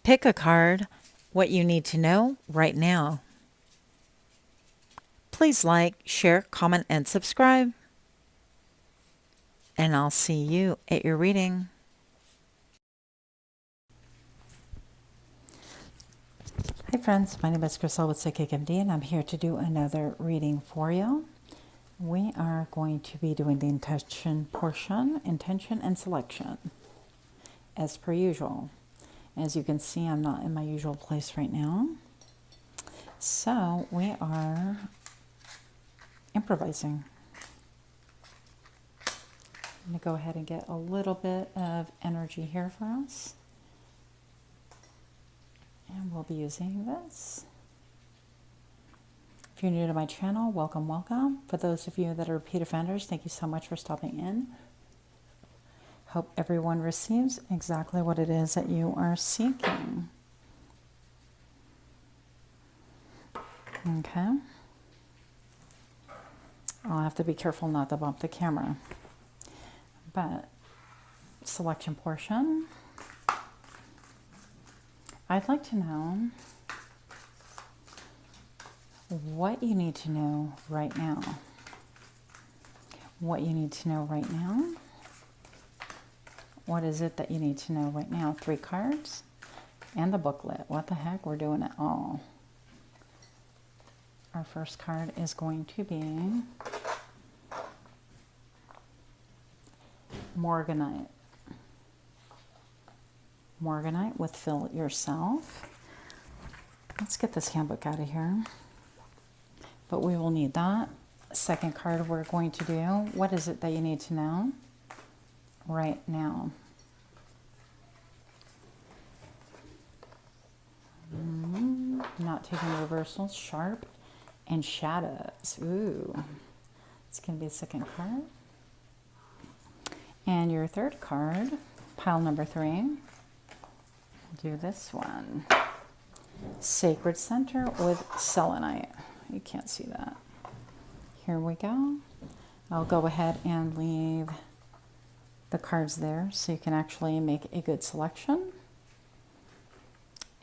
Pick a card, what you need to know right now. Please like, share, comment, and subscribe. And I'll see you at your reading. Hi friends, my name is Crystal with Psychic MD, and I'm here to do another reading for you. We are going to be doing the intention portion, intention and selection, as per usual. As you can see, I'm not in my usual place right now. So we are improvising. I'm going to go ahead and get a little bit of energy here for us. And we'll be using this. If you're new to my channel, welcome, welcome. For those of you that are repeat offenders, thank you so much for stopping in. Hope everyone receives exactly what it is that you are seeking. Okay. I'll have to be careful not to bump the camera. But selection portion. I'd like to know what you need to know right now. What you need to know right now. What is it that you need to know right now? 3 cards and the booklet. What the heck? We're doing it all. Our first card is going to be Morganite. Morganite with Fill Yourself. Let's get this handbook out of here. But we will need that. Second card we're going to do. What is it that you need to know right now? Not taking reversals. Sharp and Shadows. Ooh. It's going to be the second card. And your third card, pile number 3. Do this one. Sacred Center with Selenite. You can't see that. Here we go. I'll go ahead and leave the cards there so you can actually make a good selection.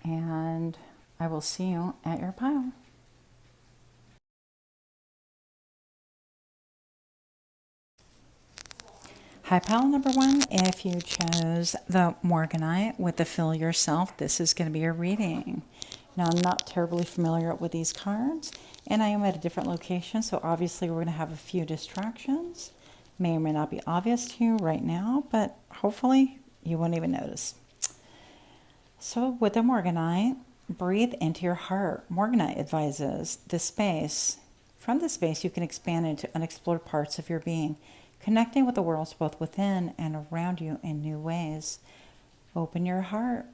And I will see you at your pile. Hi, pile number 1. If you chose the Morganite with the Fill Yourself, this is going to be your reading. Now, I'm not terribly familiar with these cards, and I am at a different location, so obviously we're going to have a few distractions. May or may not be obvious to you right now, but hopefully you won't even notice. So with the Morganite, breathe into your heart. Morganite advises the space. From the space, you can expand into unexplored parts of your being, connecting with the worlds both within and around you in new ways. Open your heart.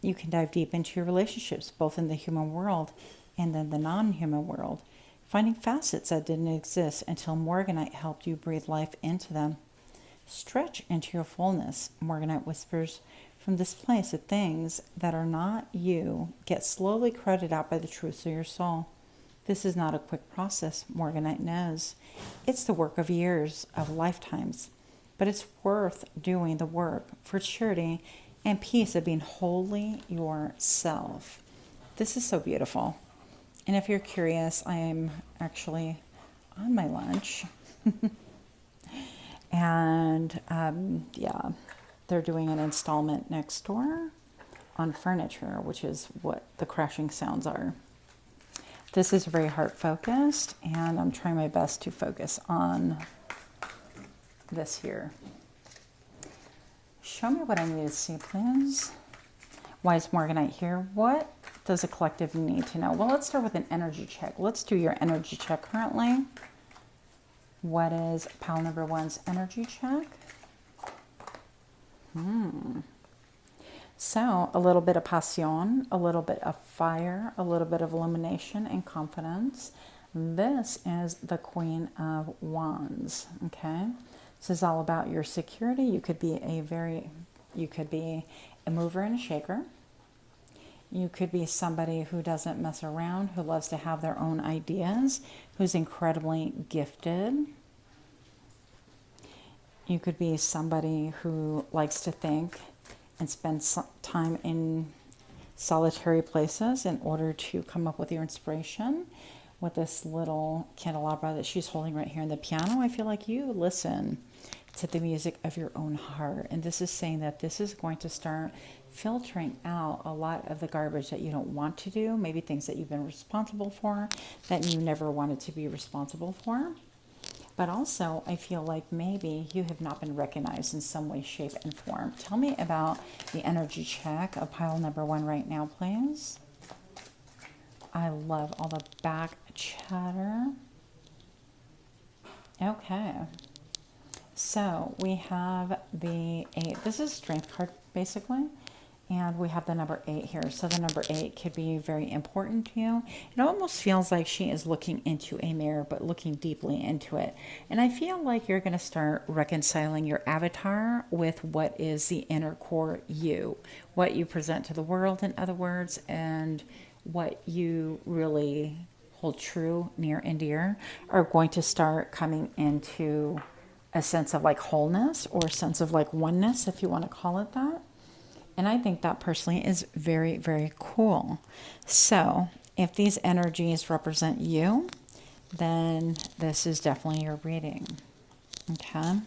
You can dive deep into your relationships, both in the human world and in the non-human world, finding facets that didn't exist until Morganite helped you breathe life into them. Stretch into your fullness. Morganite whispers from this place that things that are not you get slowly crowded out by the truths of your soul. This is not a quick process, Morganite knows. It's the work of years, of lifetimes. But it's worth doing the work for surety and peace of being wholly yourself. This is so beautiful. And if you're curious, I am actually on my lunch. And yeah, they're doing an installment next door on furniture, which is what the crashing sounds are. This is very heart-focused, and I'm trying my best to focus on this here. Show me what I need to see, please. Why is Morganite here? What does a collective need to know? Well, let's start with an energy check. Let's do your energy check currently. What is pile number 1's energy check? So, a little bit of passion, a little bit of fire, a little bit of illumination and confidence. This is the Queen of Wands, okay? This is all about your security. You could be a mover and a shaker. You could be somebody who doesn't mess around, who loves to have their own ideas, who's incredibly gifted. You could be somebody who likes to think and spend some time in solitary places in order to come up with your inspiration. With this little candelabra that she's holding right here in the piano, I feel like you listen to the music of your own heart. And this is saying that this is going to start filtering out a lot of the garbage that you don't want to do, maybe things that you've been responsible for that you never wanted to be responsible for. But also, I feel like maybe you have not been recognized in some way, shape, and form. Tell me about the energy check of pile number 1 right now, please. I love all the back chatter. Okay. So we have the 8. This is strength card, basically. And we have the number 8 here. So the number 8 could be very important to you. It almost feels like she is looking into a mirror, but looking deeply into it. And I feel like you're going to start reconciling your avatar with what is the inner core you, what you present to the world, in other words, and what you really hold true, near and dear, are going to start coming into a sense of like wholeness, or a sense of like oneness, if you want to call it that. And I think that personally is very, very cool. So if these energies represent you, then this is definitely your reading. Okay.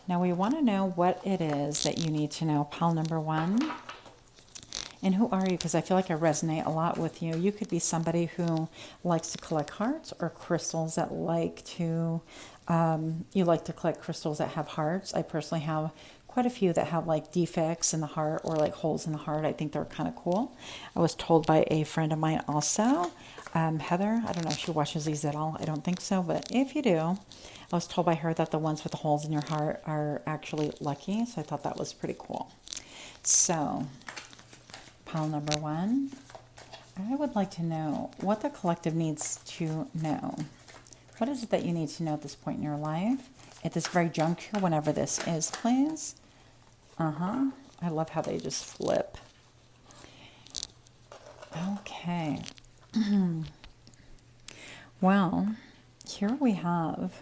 Now we want to know what it is that you need to know. Pile number 1. And who are you? Because I feel like I resonate a lot with you. You could be somebody who likes to collect hearts or crystals that like to, you like to collect crystals that have hearts. I personally have quite a few that have like defects in the heart or like holes in the heart. I think they're kind of cool. I was told by a friend of mine also, Heather, I don't know if she watches these at all. I don't think so, but if you do, I was told by her that the ones with the holes in your heart are actually lucky. So I thought that was pretty cool. So pile number 1, I would like to know what the collective needs to know. What is it that you need to know at this point in your life? At this very juncture, whenever this is, please. I love how they just flip. Okay. Well, here we have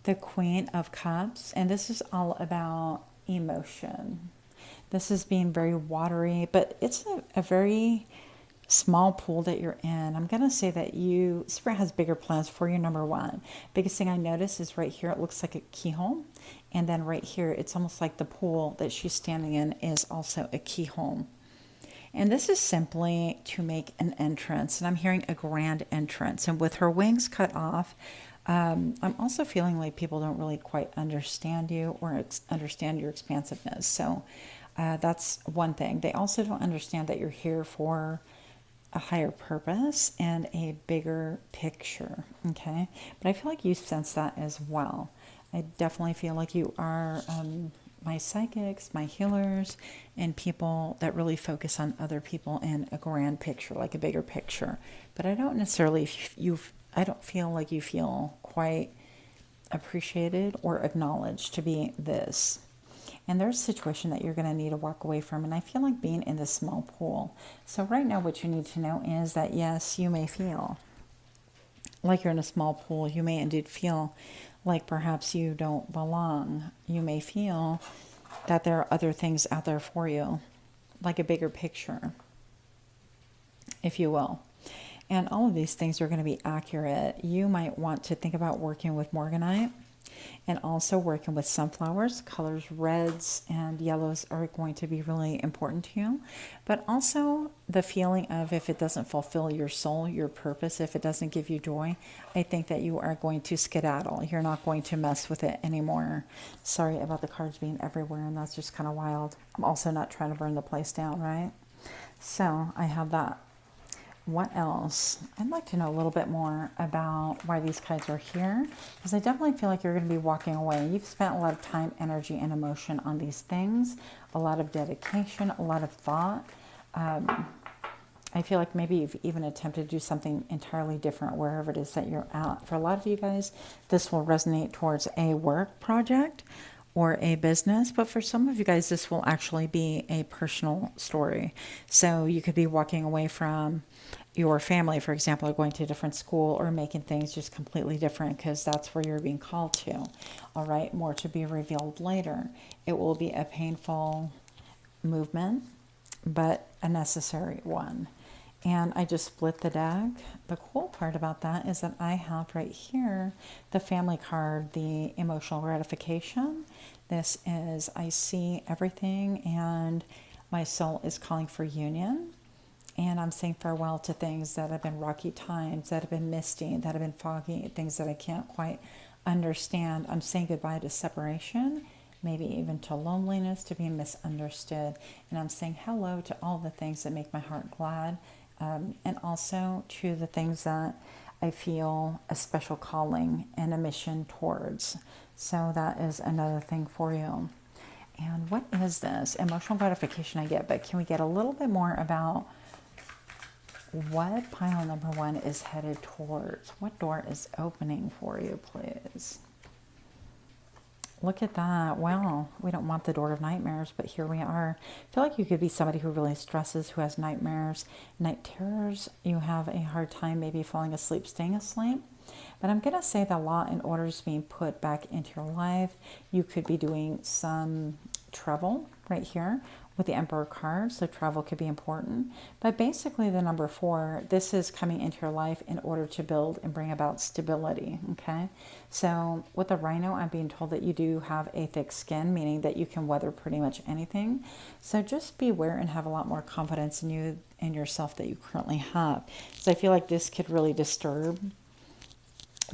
the Queen of Cups, and this is all about emotion. This is being very watery, but it's a very small pool that you're in. I'm going to say that Spirit has bigger plans for you, number 1. Biggest thing I notice is right here, it looks like a keyhole. And then right here, it's almost like the pool that she's standing in is also a keyhole. And this is simply to make an entrance. And I'm hearing a grand entrance. And with her wings cut off, I'm also feeling like people don't really quite understand you or understand your expansiveness. So that's one thing. They also don't understand that you're here for a higher purpose and a bigger picture, okay? But I feel like you sense that as well. I definitely feel like you are my psychics, my healers, and people that really focus on other people in a grand picture, like a bigger picture. But I don't necessarily, I don't feel like you feel quite appreciated or acknowledged to be this. And there's a situation that you're going to need to walk away from. And I feel like being in this small pool. So right now what you need to know is that, yes, you may feel like you're in a small pool. You may indeed feel like perhaps you don't belong. You may feel that there are other things out there for you, like a bigger picture, if you will. And all of these things are going to be accurate. You might want to think about working with morganite. And also working with sunflowers. Colors reds and yellows are going to be really important to you. But also the feeling of, if it doesn't fulfill your soul, your purpose, if it doesn't give you joy, I think that you are going to skedaddle. You're not going to mess with it anymore. Sorry about the cards being everywhere, and that's just kind of wild. I'm also not trying to burn the place down, right? So I have that. What else? I'd like to know a little bit more about why these cards are here, because I definitely feel like you're going to be walking away. You've spent a lot of time, energy, and emotion on these things, a lot of dedication, a lot of thought. I feel like maybe you've even attempted to do something entirely different wherever it is that you're at. For a lot of you guys, this will resonate towards a work project or a business, but for some of you guys, this will actually be a personal story. So you could be walking away from your family, for example, or going to a different school, or making things just completely different because that's where you're being called to. All right, more to be revealed later. It will be a painful movement, but a necessary one. And I just split the deck. The cool part about that is that I have right here the family card, the emotional gratification. This is, I see everything and my soul is calling for union. And I'm saying farewell to things that have been rocky times, that have been misty, that have been foggy, things that I can't quite understand. I'm saying goodbye to separation, maybe even to loneliness, to being misunderstood. And I'm saying hello to all the things that make my heart glad, and also to the things that I feel a special calling and a mission towards. So that is another thing for you. And what is this? Emotional gratification I get, but can we get a little bit more about what pile number 1 is headed towards? What door is opening for you, please? Look at that. Well, we don't want the door of nightmares, but here we are. I feel like you could be somebody who really stresses, who has nightmares, night terrors. You have a hard time maybe falling asleep, staying asleep. But I'm going to say that a lot in order is being put back into your life. You could be doing some travel right here with the Emperor card, so travel could be important. But basically the number 4, this is coming into your life in order to build and bring about stability, okay? So with the Rhino, I'm being told that you do have a thick skin, meaning that you can weather pretty much anything. So just be aware and have a lot more confidence in you and yourself that you currently have. So I feel like this could really disturb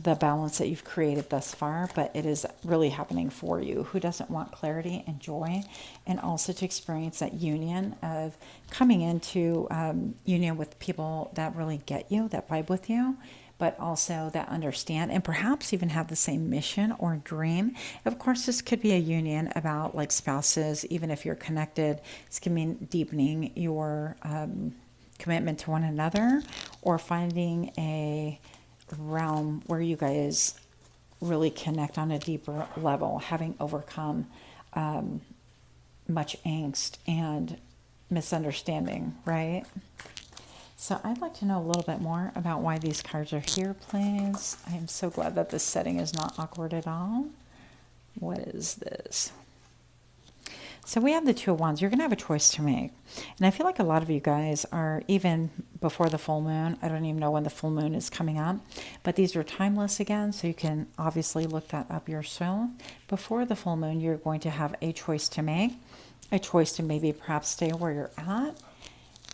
the balance that you've created thus far, but it is really happening for you. Who doesn't want clarity and joy, and also to experience that union of coming into union with people that really get you, that vibe with you, but also that understand and perhaps even have the same mission or dream. Of course, this could be a union about like spouses, even if you're connected. This can mean deepening your commitment to one another, or finding a realm where you guys really connect on a deeper level, having overcome much angst and misunderstanding, right? So I'd like to know a little bit more about why these cards are here, please. I am so glad that this setting is not awkward at all. What is this? So we have the 2 of Wands. You're going to have a choice to make. And I feel like a lot of you guys are, even before the full moon, I don't even know when the full moon is coming up, but these are timeless again, so you can obviously look that up yourself. Before the full moon, you're going to have a choice to make, a choice to maybe perhaps stay where you're at,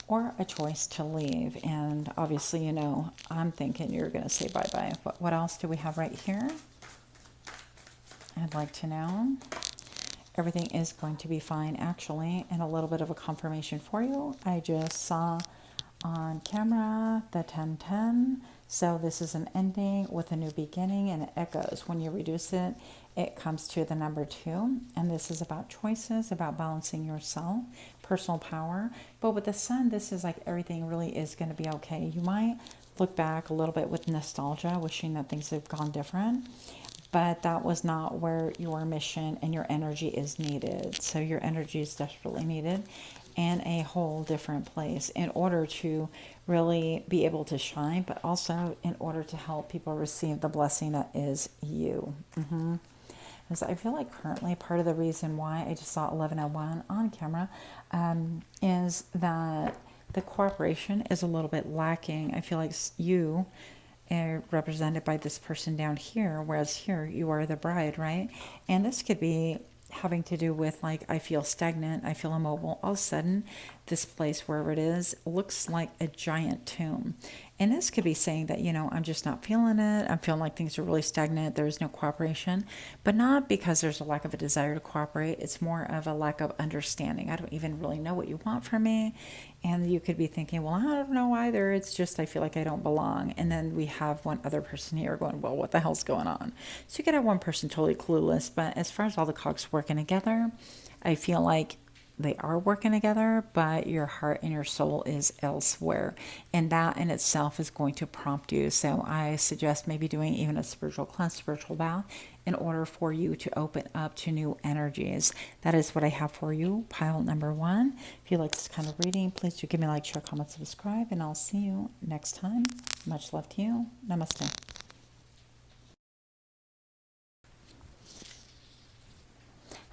or a choice to leave. And obviously, you know, I'm thinking you're going to say bye-bye. What else do we have right here? I'd like to know. Everything is going to be fine, actually, and a little bit of a confirmation for you. I just saw on camera the 1010. So this is an ending with a new beginning, and it echoes. When you reduce it, it comes to the number 2. And this is about choices, about balancing yourself, personal power. But with the Sun, this is like everything really is going to be okay. You might look back a little bit with nostalgia, wishing that things had gone different. But that was not where your mission and your energy is needed. So your energy is desperately needed in a whole different place in order to really be able to shine, but also in order to help people receive the blessing that is you. Because I feel like currently part of the reason why I just saw 1101 on camera is that the cooperation is a little bit lacking. I feel like you represented by this person down here, whereas here you are the bride, right? And this could be having to do with like, I feel stagnant, I feel immobile. All of a sudden, this place, wherever it is, looks like a giant tomb. And this could be saying that, you know, I'm just not feeling it. I'm feeling like things are really stagnant. There's no cooperation, but not because there's a lack of a desire to cooperate. It's more of a lack of understanding. I don't even really know what you want from me. And you could be thinking, well, I don't know either. It's just I feel like I don't belong. And then we have one other person here going, well, what the hell's going on? So you could have one person totally clueless. But as far as all the cogs working together, I feel like they are working together, but your heart and your soul is elsewhere. And that in itself is going to prompt you. So I suggest maybe doing even a spiritual cleanse, spiritual bath, in order for you to open up to new energies. That is what I have for you, pile number 1. If you like this kind of reading, please do give me a like, share, comment, subscribe, and I'll see you next time. Much love to you. Namaste.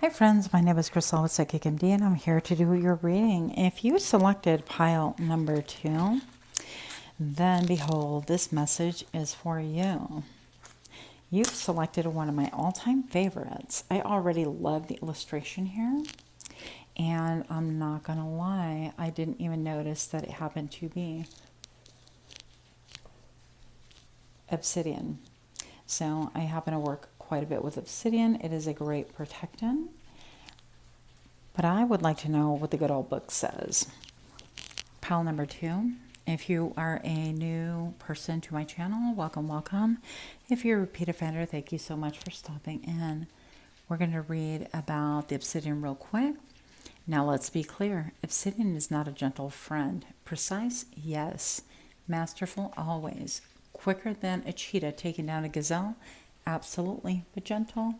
Hi friends, my name is Crystal with Psychic MD and I'm here to do your reading. If you selected pile number 2, then behold, this message is for you. You've selected one of my all-time favorites. I already love the illustration here. And I'm not going to lie, I didn't even notice that it happened to be obsidian. So I happen to work quite a bit with obsidian. It is a great protectant. But I would like to know what the good old book says. Pile number 2. If you are a new person to my channel, welcome, welcome. If you're a repeat offender, thank you so much for stopping in. We're going to read about the obsidian real quick. Now let's be clear. Obsidian is not a gentle friend. Precise? Yes. Masterful? Always. Quicker than a cheetah taking down a gazelle? Absolutely. But gentle?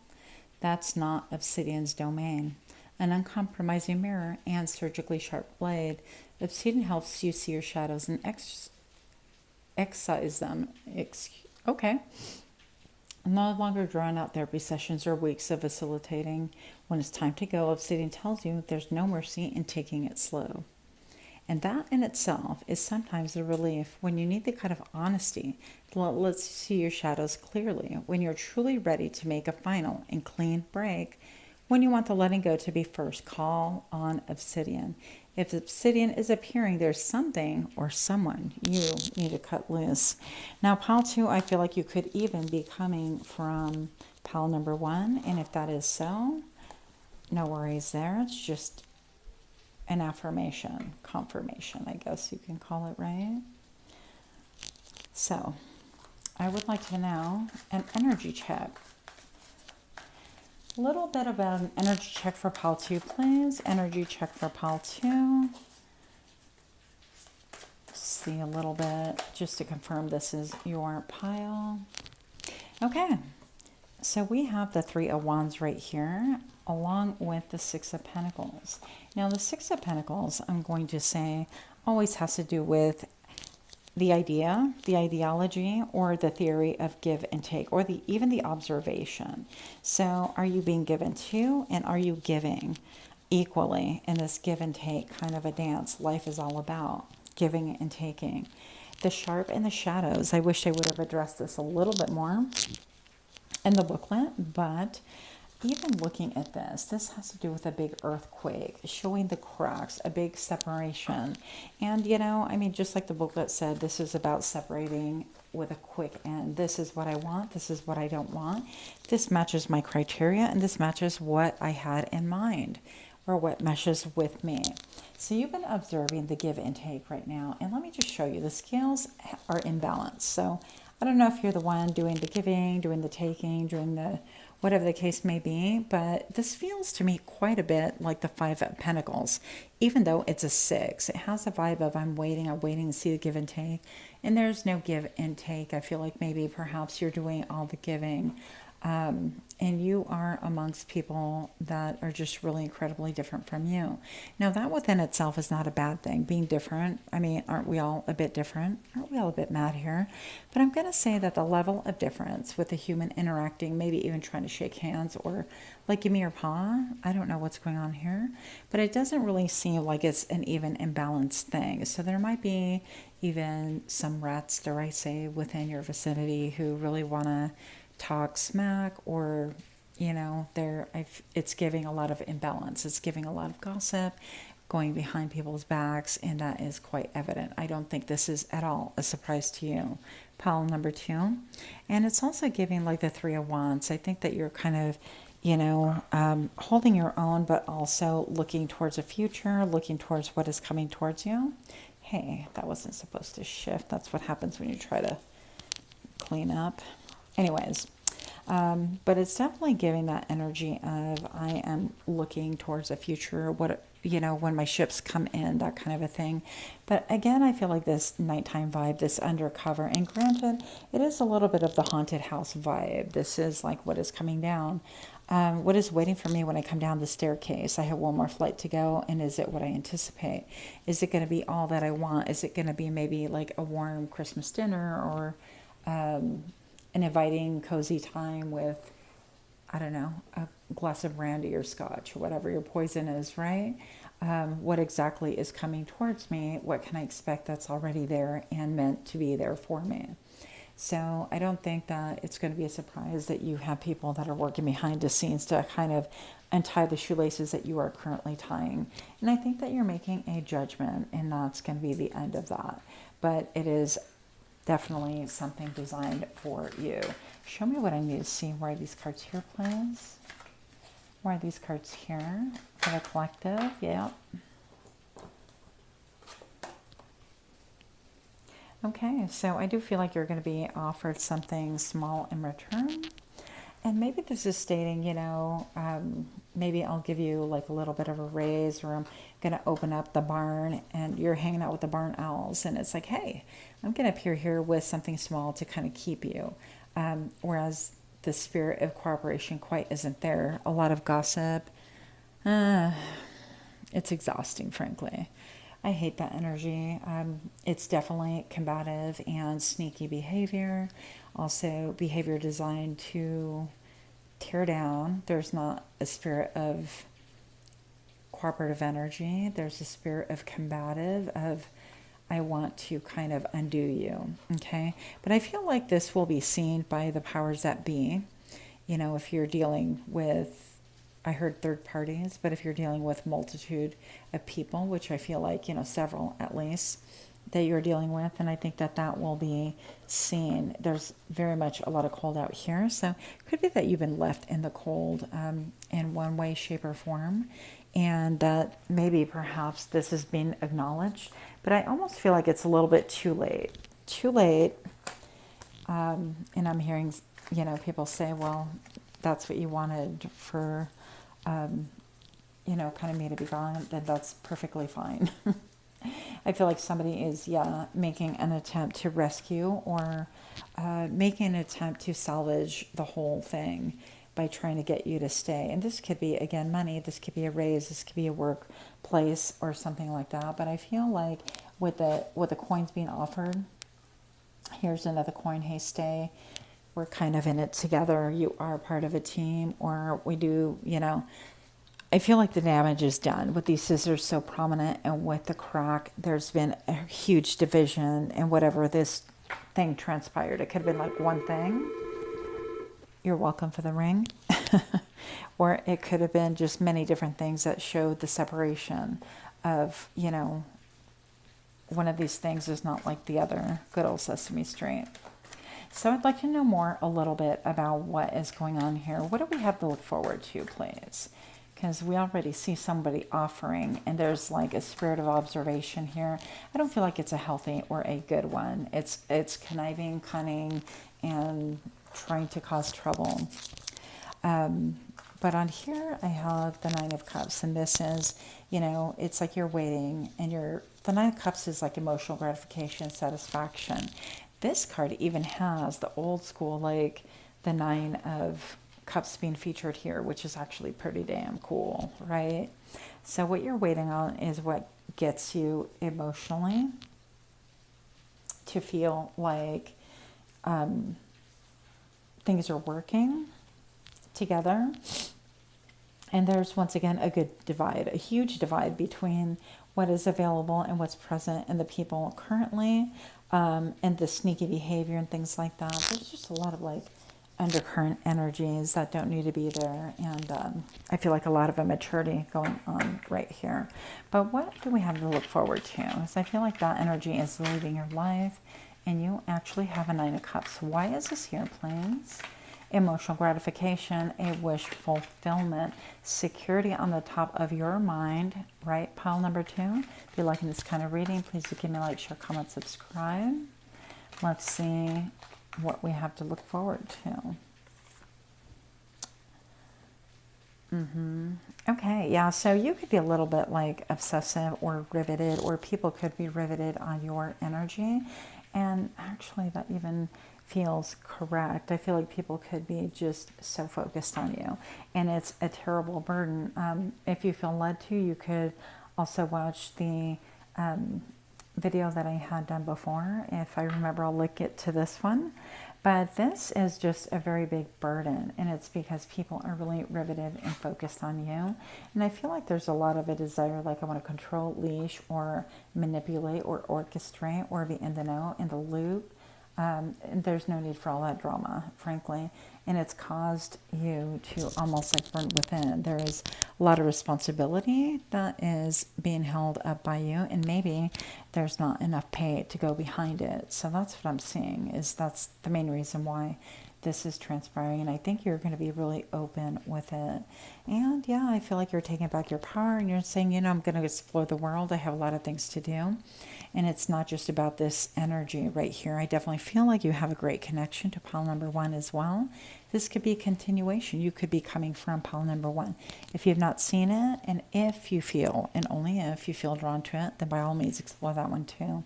That's not obsidian's domain. An uncompromising mirror and surgically sharp blade. Obsidian helps you see your shadows and excise them. Okay. No longer drawn out therapy sessions or weeks of facilitating. When it's time to go, obsidian tells you there's no mercy in taking it slow. And that in itself is sometimes a relief when you need the kind of honesty that lets you see your shadows clearly, when you're truly ready to make a final and clean break, when you want the letting go to be first. Call on obsidian. If obsidian is appearing, there's something or someone you need to cut loose. Now, pile 2, I feel like you could even be coming from pile number 1. And if that is so, no worries there. It's just an affirmation, confirmation, I guess you can call it, right? So, I would like to know an energy check. A little bit about an energy check for pile 2, please. Energy check for pile 2. See a little bit just to confirm this is your pile. Okay, so we have the 3 of Wands right here, along with the 6 of Pentacles. Now, the 6 of Pentacles, I'm going to say, always has to do with the idea, the ideology, or the theory of give and take, or even the observation. So are you being given to, and are you giving equally in this give and take kind of a dance? Life is all about giving and taking. The sharp and the shadows. I wish I would have addressed this a little bit more in the booklet, but even looking at this has to do with a big earthquake, showing the cracks, a big separation. And, you know, I mean, just like the booklet said, this is about separating with a quick end. This is what I want. This is what I don't want. This matches my criteria, and this matches what I had in mind, or what meshes with me. So you've been observing the give and take right now. And let me just show you, the scales are in balance. So I don't know if you're the one doing the giving, doing the taking, doing the whatever the case may be, but this feels to me quite a bit like the 5 of Pentacles, even though it's a 6. It has a vibe of I'm waiting to see the give and take, and there's no give and take. I feel like maybe perhaps you're doing all the giving, and you are amongst people that are just really incredibly different from you. Now, that within itself is not a bad thing, being different. I mean, aren't we all a bit different? Aren't we all a bit mad here? But I'm going to say that the level of difference with a human interacting, maybe even trying to shake hands or like give me your paw, I don't know what's going on here, but it doesn't really seem like it's an even imbalanced thing. So there might be even some rats, dare I say, within your vicinity who really want to talk smack, or you know, it's giving a lot of imbalance. It's giving a lot of gossip, going behind people's backs, and that is quite evident. I don't think this is at all a surprise to you. Pile number 2, and it's also giving like the 3 of Wands. I think that you're kind of, you know, holding your own, but also looking towards a future, looking towards what is coming towards you. Hey, that wasn't supposed to shift. That's what happens when you try to clean up. Anyways, but it's definitely giving that energy of I am looking towards a future, what, you know, when my ships come in, that kind of a thing. But again, I feel like this nighttime vibe, this undercover, and granted, it is a little bit of the haunted house vibe. This is like what is coming down. What is waiting for me when I come down the staircase? I have one more flight to go, and is it what I anticipate? Is it going to be all that I want? Is it going to be maybe like a warm Christmas dinner, or an inviting, cozy time with, I don't know, a glass of brandy or scotch or whatever your poison is, right? What exactly is coming towards me? What can I expect that's already there and meant to be there for me? So I don't think that it's going to be a surprise that you have people that are working behind the scenes to kind of untie the shoelaces that you are currently tying. And I think that you're making a judgment, and that's going to be the end of that. But it is definitely something designed for you. Show me what I need to see. Why are these cards here, please? Why are these cards here for the collective? Yep. Okay, so I do feel like you're going to be offered something small in return. And maybe this is stating, maybe I'll give you like a little bit of a raise, or I'm going to open up the barn and you're hanging out with the barn owls. And it's like, hey, I'm going to appear here with something small to kind of keep you. Whereas the spirit of cooperation quite isn't there. A lot of gossip. It's exhausting, frankly. I hate that energy. It's definitely combative and sneaky behavior. Also, behavior designed to tear down. There's not a spirit of cooperative energy. There's a spirit of combative, of I want to kind of undo you, okay? But I feel like this will be seen by the powers that be. If you're dealing with, I heard third parties, but if you're dealing with multitude of people, which I feel like, several at least, that you're dealing with, and I think that that will be seen. There's very much a lot of cold out here, so it could be that you've been left in the cold in one way, shape, or form, and that maybe perhaps this is being acknowledged, but I almost feel like it's a little bit too late. Too late, and I'm hearing, people say, well, that's what you wanted for, kind of me to be gone, then that's perfectly fine. I feel like somebody is, making an attempt to rescue or making an attempt to salvage the whole thing by trying to get you to stay. And this could be, again, money. This could be a raise. This could be a workplace or something like that. But I feel like with the coins being offered, here's another coin. Hey, stay. We're kind of in it together. You are part of a team, or we do, I feel like the damage is done with these scissors so prominent, and with the crack, there's been a huge division in whatever this thing transpired. It could have been like one thing. You're welcome for the ring. Or it could have been just many different things that showed the separation of, one of these things is not like the other. Good old Sesame Street. So I'd like to know more a little bit about what is going on here. What do we have to look forward to, please? Because we already see somebody offering, and there's like a spirit of observation here. I don't feel like it's a healthy or a good one. It's conniving, cunning, and trying to cause trouble. But on here, I have the Nine of Cups, and this is, it's like you're waiting, and the Nine of Cups is like emotional gratification, satisfaction. This card even has the old school, like the Nine of Cups being featured here, which is actually pretty damn cool, right? So what you're waiting on is what gets you emotionally to feel like things are working together. And there's, once again, a good divide, a huge divide between what is available and what's present and the people currently, and the sneaky behavior and things like that. There's just a lot of like undercurrent energies that don't need to be there, and I feel like a lot of immaturity going on right here. But what do we have to look forward to? Because I feel like that energy is leaving your life, and you actually have a Nine of Cups. Why is this here, please? Emotional gratification, a wish fulfillment, security on the top of your mind, right? Pile number 2. If you're liking this kind of reading, please do give me a like, share, comment, subscribe. Let's see what we have to look forward to. Okay, yeah, so you could be a little bit like obsessive or riveted, or people could be riveted on your energy. And actually that even feels correct. I feel like people could be just so focused on you, and it's a terrible burden. If you feel led to, you could also watch the video that I had done before. If I remember, I'll link it to this one. But this is just a very big burden, and it's because people are really riveted and focused on you. And I feel like there's a lot of a desire, like I want to control, leash, or manipulate, or orchestrate, or be in the know, in the loop. And there's no need for all that drama, frankly. And it's caused you to almost like burn within. There is a lot of responsibility that is being held up by you, and maybe there's not enough pay to go behind it. So that's what I'm seeing, is that's the main reason why this is transpiring. And I think you're going to be really open with it. And yeah, I feel like you're taking back your power, and you're saying, you know, I'm going to explore the world. I have a lot of things to do. And it's not just about this energy right here. I definitely feel like you have a great connection to pile number 1 as well. This could be a continuation. You could be coming from pile number 1. If you've not seen it, and if you feel, and only if you feel drawn to it, then by all means explore that one too.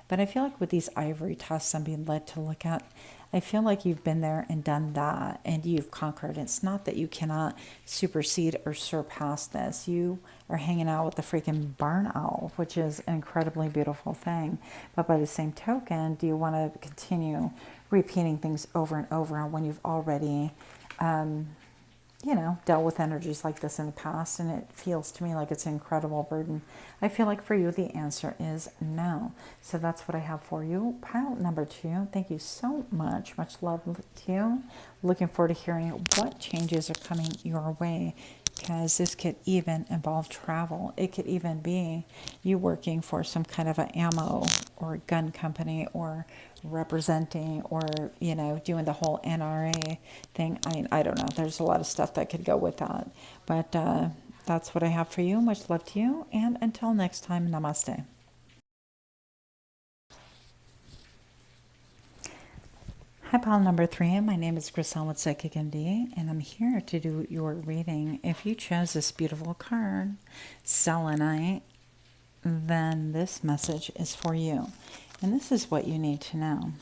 But I feel like with these ivory tusks I'm being led to look at, I feel like you've been there and done that, and you've conquered. It's not that you cannot supersede or surpass this. You are hanging out with the freaking barn owl, which is an incredibly beautiful thing. But by the same token, do you want to continue repeating things over and over when you've already you know, dealt with energies like this in the past, and it feels to me like it's an incredible burden? I feel like for you, the answer is no. So that's what I have for you. Pile number 2, thank you so much. Much love to you. Looking forward to hearing what changes are coming your way, because this could even involve travel. It could even be you working for some kind of an ammo or gun company, or representing, or, you know, doing the whole NRA thing. I mean, I don't know. There's a lot of stuff that could go with that. But that's what I have for you. Much love to you. And until next time, namaste. Hi, pile number 3. My name is Griselle with Psychic MD, and I'm here to do your reading. If you chose this beautiful card, selenite, then this message is for you. And this is what you need to know.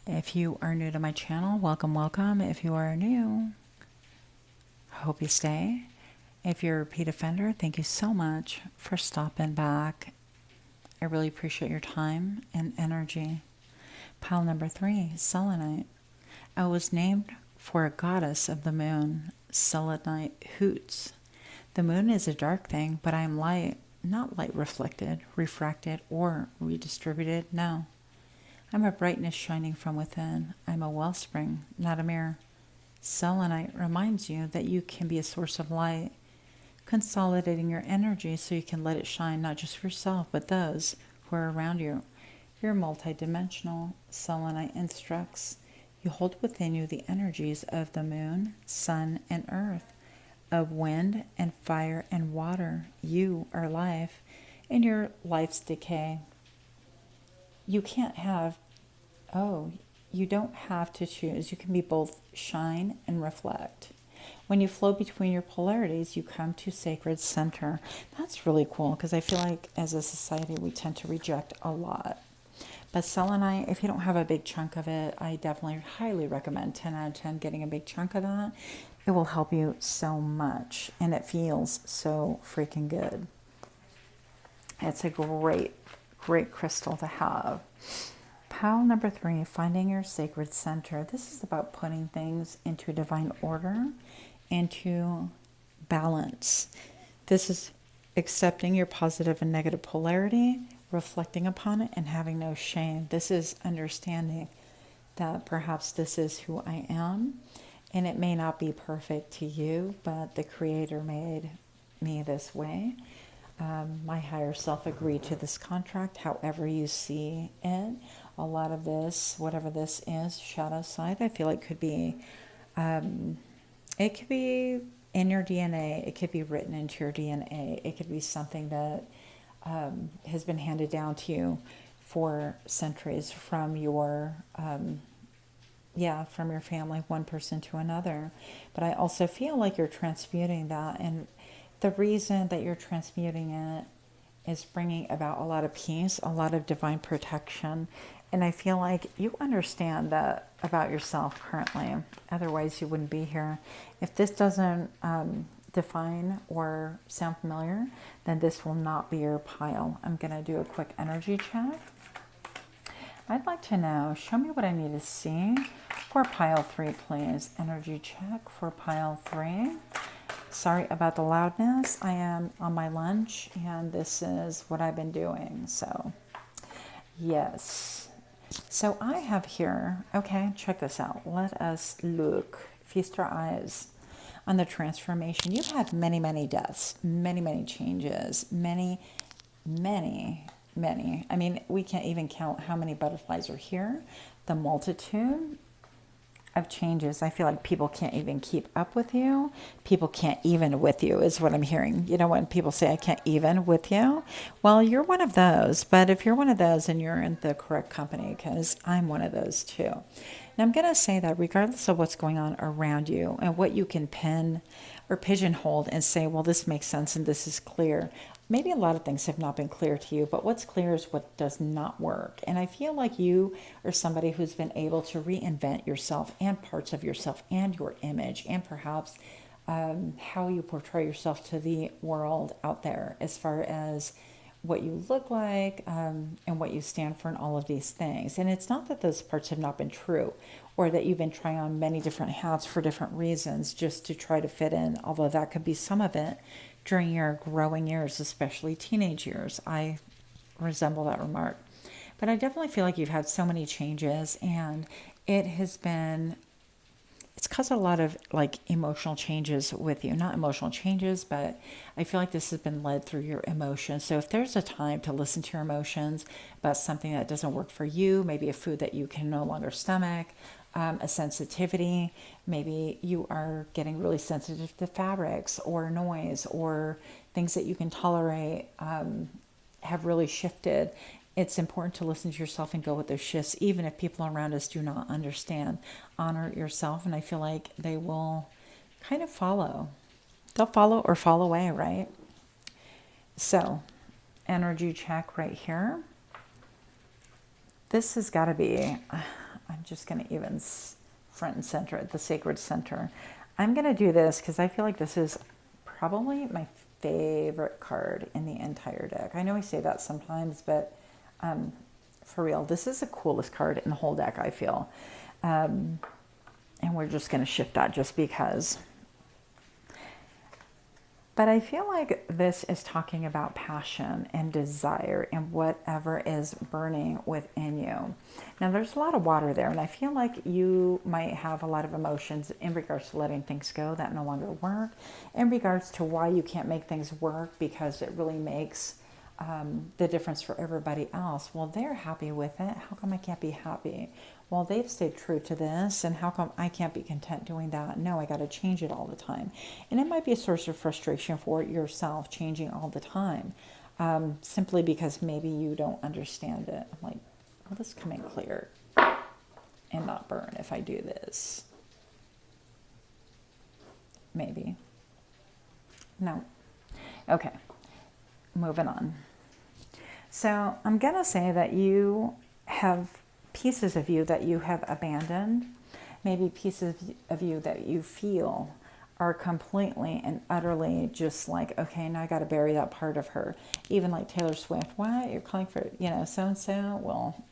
If you are new to my channel, welcome, welcome. If you are new, I hope you stay. If you're a repeat offender, thank you so much for stopping back. I really appreciate your time and energy. Pile number 3, selenite. I was named for a goddess of the moon. Selenite hoots. The moon is a dark thing, but I am light. Not light reflected, refracted, or redistributed. No. I'm a brightness shining from within. I'm a wellspring, not a mirror. Selenite reminds you that you can be a source of light, consolidating your energy so you can let it shine not just for yourself, but those who are around you. You're multidimensional. Selenite instructs. You hold within you the energies of the moon, sun, and earth, of wind and fire and water. You are life, and your life's decay. You can't have, you don't have to choose. You can be both shine and reflect. When you flow between your polarities, you come to sacred center. That's really cool, because I feel like as a society we tend to reject a lot. But selenite, if you don't have a big chunk of it, I definitely highly recommend 10 out of 10 getting a big chunk of that. It will help you so much, and it feels so freaking good. It's a great, great crystal to have. Pile number 3, finding your sacred center. This is about putting things into divine order, into balance. This is accepting your positive and negative polarity, reflecting upon it, and having no shame. This is understanding that perhaps this is who I am, and it may not be perfect to you, but the Creator made me this way. My higher self agreed to this contract, however you see it. A lot of this, whatever this is, shadow side, I feel like could be, it could be in your DNA. It could be written into your DNA. It could be something that has been handed down to you for centuries from your from your family, one person to another. But I also feel like you're transmuting that, and the reason that you're transmuting it is bringing about a lot of peace, a lot of divine protection. And I feel like you understand that about yourself currently. Otherwise, you wouldn't be here. If this doesn't, define or sound familiar, then this will not be your pile. I'm going to do a quick energy check. I'd like to know, show me what I need to see for pile 3, please. Energy check for pile 3. Sorry about the loudness. I am on my lunch and this is what I've been doing. So, yes. So I have here, okay, check this out. Let us look, feast our eyes on the transformation. You've had many, many deaths, many, many changes, many. I mean, we can't even count how many butterflies are here. The multitude of changes. I feel like people can't even keep up with you. People can't even with you is what I'm hearing. You know, when people say I can't even with you, well, you're one of those. But if you're one of those, then you're in the correct company, because I'm one of those too. And I'm going to say that regardless of what's going on around you and what you can pin or pigeonhole and say, well, this makes sense and this is clear. Maybe a lot of things have not been clear to you, but what's clear is what does not work. And I feel like you are somebody who's been able to reinvent yourself and parts of yourself and your image and perhaps how you portray yourself to the world out there as far as what you look like and what you stand for and all of these things. And it's not that those parts have not been true or that you've been trying on many different hats for different reasons just to try to fit in, although that could be some of it during your growing years, especially teenage years. I resemble that remark. But I definitely feel like you've had so many changes, and it's caused a lot of like emotional changes with you. Not emotional changes, but I feel like this has been led through your emotions. So if there's a time to listen to your emotions about something that doesn't work for you, maybe a food that you can no longer stomach, a sensitivity, maybe you are getting really sensitive to fabrics or noise or things that you can tolerate have really shifted. It's important to listen to yourself and go with those shifts, even if people around us do not understand. Honor yourself, and I feel like they will kind of follow. They'll follow or fall away, right? So, energy check right here. This has got to be, I'm just going to even front and center at the sacred center. I'm going to do this because I feel like this is probably my favorite card in the entire deck. I know I say that sometimes, but for real, this is the coolest card in the whole deck, I feel. And we're just going to shift that just because. But I feel like this is talking about passion and desire and whatever is burning within you. Now, there's a lot of water there, and I feel like you might have a lot of emotions in regards to letting things go that no longer work, in regards to why you can't make things work because it really makes the difference for everybody else. Well, they're happy with it. How come I can't be happy? Well, they've stayed true to this, and how come I can't be content doing that? No, I got to change it all the time. And it might be a source of frustration for yourself, changing all the time, simply because maybe you don't understand it. I'm like, will this come in clear and not burn if I do this? Maybe. No. Okay, moving on. So I'm going to say that you have pieces of you that you have abandoned, maybe pieces of you that you feel are completely and utterly just like, okay, now I got to bury that part of her. Even like Taylor Swift, what? You're calling for, so-and-so? Well,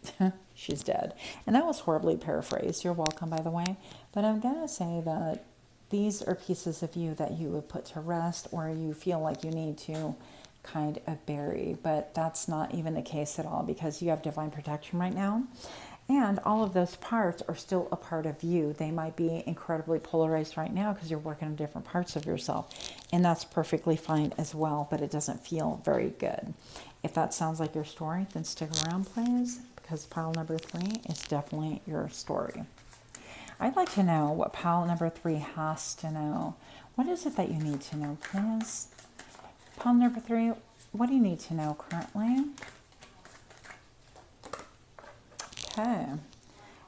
she's dead. And that was horribly paraphrased. You're welcome, by the way. But I'm going to say that these are pieces of you that you would put to rest or you feel like you need to kind of bury. But that's not even the case at all because you have divine protection right now. And all of those parts are still a part of you. They might be incredibly polarized right now because you're working on different parts of yourself. And that's perfectly fine as well, but it doesn't feel very good. If that sounds like your story, then stick around, please, because pile number 3 is definitely your story. I'd like to know what pile number 3 has to know. What is it that you need to know, please? Pile number 3, what do you need to know currently? Okay.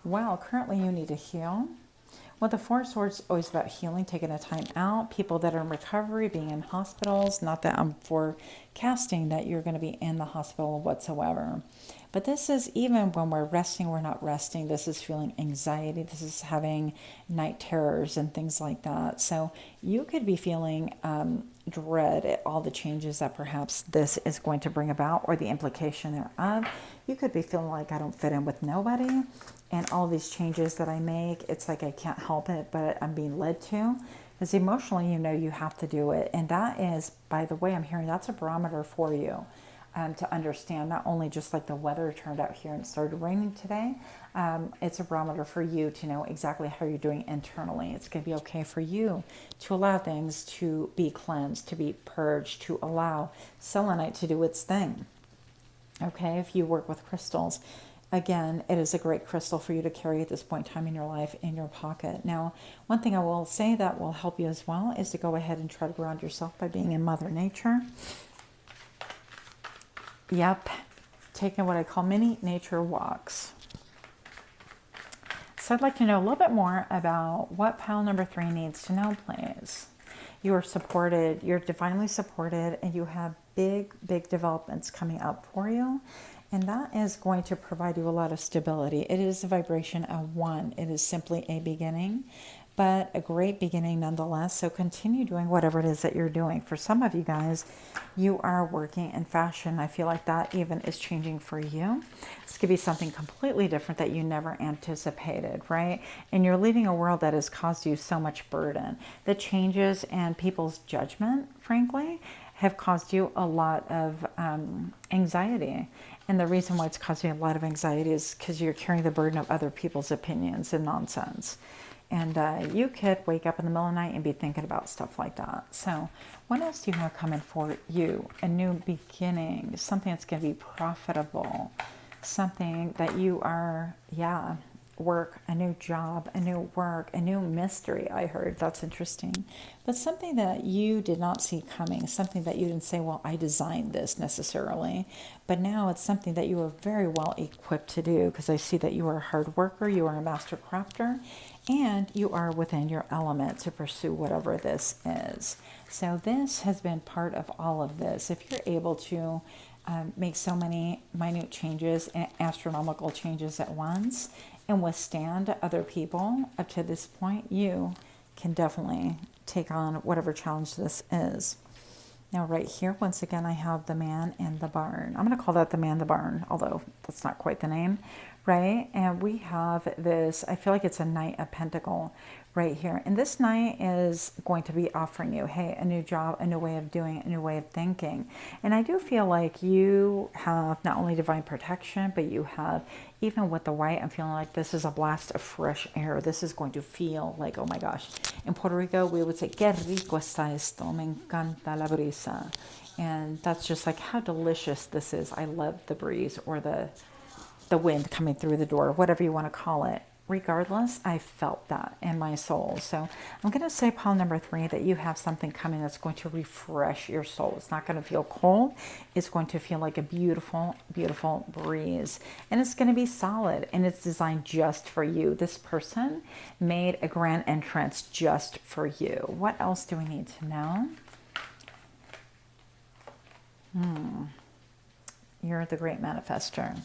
Well, currently you need to heal. Well, the Four of Swords is always about healing, taking a time out, people that are in recovery, being in hospitals. Not that I'm forecasting that you're going to be in the hospital whatsoever. But this is even when we're resting, we're not resting. This is feeling anxiety. This is having night terrors and things like that. So you could be feeling dread at all the changes that perhaps this is going to bring about, or the implication thereof. You could be feeling like I don't fit in with nobody, and all these changes that I make, it's like I can't help it, but I'm being led to. Because emotionally, you know you have to do it. And that is, by the way, I'm hearing that's a barometer for you. To understand not only just like the weather turned out here and it started raining today, it's a barometer for you to know exactly how you're doing internally. It's going to be okay for you to allow things to be cleansed, to be purged, to allow selenite to do its thing. Okay, if you work with crystals, again, it is a great crystal for you to carry at this point in time in your life in your pocket. Now, one thing I will say that will help you as well is to go ahead and try to ground yourself by being in Mother Nature. Yep, taking what I call mini nature walks. So I'd like to know a little bit more about what pile number 3 needs to know, please. You are supported, you're divinely supported, and you have big, big developments coming up for you. And that is going to provide you a lot of stability. It is a vibration of 1. It is simply a beginning, but a great beginning nonetheless. So continue doing whatever it is that you're doing. For some of you guys, you are working in fashion. I feel like that even is changing for you. This could be something completely different that you never anticipated, right? And you're leaving a world that has caused you so much burden. The changes and people's judgment, frankly, have caused you a lot of anxiety. And the reason why it's caused you a lot of anxiety is because you're carrying the burden of other people's opinions and nonsense. And you could wake up in the middle of the night and be thinking about stuff like that. So what else do you have coming for you? A new beginning, something that's going to be profitable, something that you are, work, a new job, a new work, a new mystery, I heard. That's interesting. But something that you did not see coming, something that you didn't say, well, I designed this necessarily. But now it's something that you are very well equipped to do, because I see that you are a hard worker, you are a master crafter, and you are within your element to pursue whatever this is. So this has been part of all of this. If you're able to make so many minute changes and astronomical changes at once and withstand other people up to this point, you can definitely take on whatever challenge this is. Now right here, once again, I have the man in the barn. I'm going to call that the man in the barn, although that's not quite the name, right? And we have this, I feel like it's a Knight of Pentacle right here. And this Knight is going to be offering you, hey, a new job, a new way of doing it, a new way of thinking. And I do feel like you have not only divine protection, but you have, even with the white, I'm feeling like this is a blast of fresh air. This is going to feel like, oh my gosh. In Puerto Rico, we would say, qué rico está esto, me encanta la brisa. And that's just like how delicious this is. I love the breeze, or the wind coming through the door, whatever you want to call it. Regardless, I felt that in my soul. So I'm going to say pile number 3, that you have something coming that's going to refresh your soul. It's not going to feel cold. It's going to feel like a beautiful, beautiful breeze. And it's going to be solid, and it's designed just for you. This person made a grand entrance just for you. What else do we need to know? You're the great manifester.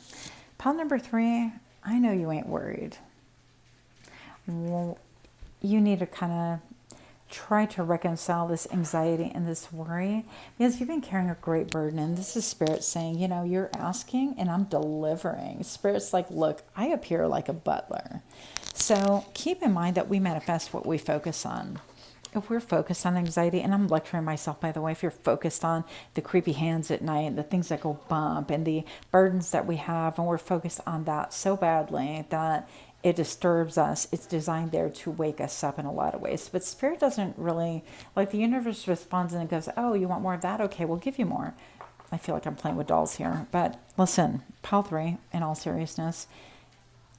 Pile number 3, I know you ain't worried. Well, you need to kind of try to reconcile this anxiety and this worry, because you've been carrying a great burden. And this is Spirit saying, you know, you're asking and I'm delivering. Spirit's like, look, I appear like a butler. So keep in mind that we manifest what we focus on. If we're focused on anxiety, and I'm lecturing myself, by the way, if you're focused on the creepy hands at night and the things that go bump and the burdens that we have, and we're focused on that so badly that it disturbs us, it's designed there to wake us up in a lot of ways. But Spirit doesn't really, like, the universe responds and it goes, oh, you want more of that? Okay, we'll give you more. I feel like I'm playing with dolls here. But listen, pile 3, in all seriousness,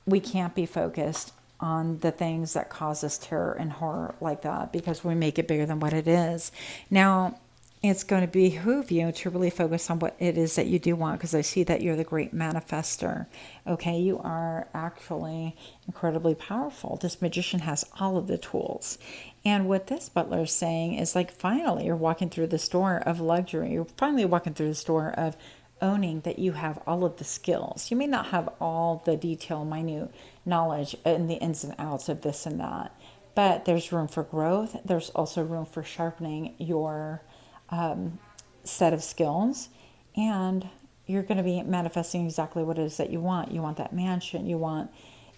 we can't be focused on the things that cause us terror and horror like that, because we make it bigger than what it is. Now, it's going to behoove you to really focus on what it is that you do want, because I see that you're the great manifester. Okay, you are actually incredibly powerful. This magician has all of the tools. And what this butler is saying is like, finally, you're walking through this door of luxury. You're finally walking through this door of owning that you have all of the skills. You may not have all the detail, minute knowledge and the ins and outs of this and that, but there's room for growth. There's also room for sharpening your set of skills, and you're going to be manifesting exactly what it is that you want. You want that mansion, you want,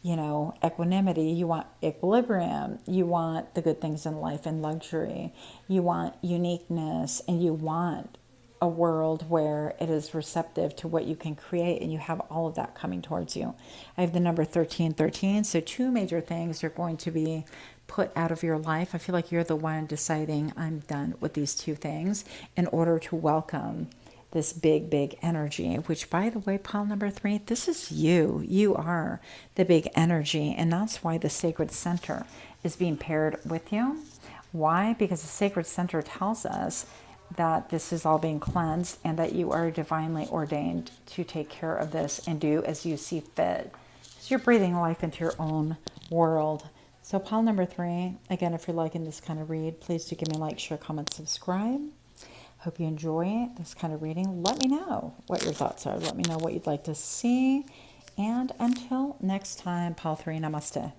equanimity, you want equilibrium, you want the good things in life and luxury, you want uniqueness, and you want a world where it is receptive to what you can create, and you have all of that coming towards you. I have the number 1313, so two major things are going to be put out of your life. I feel like you're the one deciding, I'm done with these two things, in order to welcome this big, big energy, which, by the way, pile number 3, this is you. You are the big energy, and that's why the sacred center is being paired with you. Why? Because the sacred center tells us that this is all being cleansed and that you are divinely ordained to take care of this and do as you see fit. So you're breathing life into your own world. So pile number 3, again, if you're liking this kind of read, please do give me a like, share, comment, subscribe. Hope you enjoy this kind of reading. Let me know what your thoughts are. Let me know what you'd like to see. And until next time, pile 3, namaste.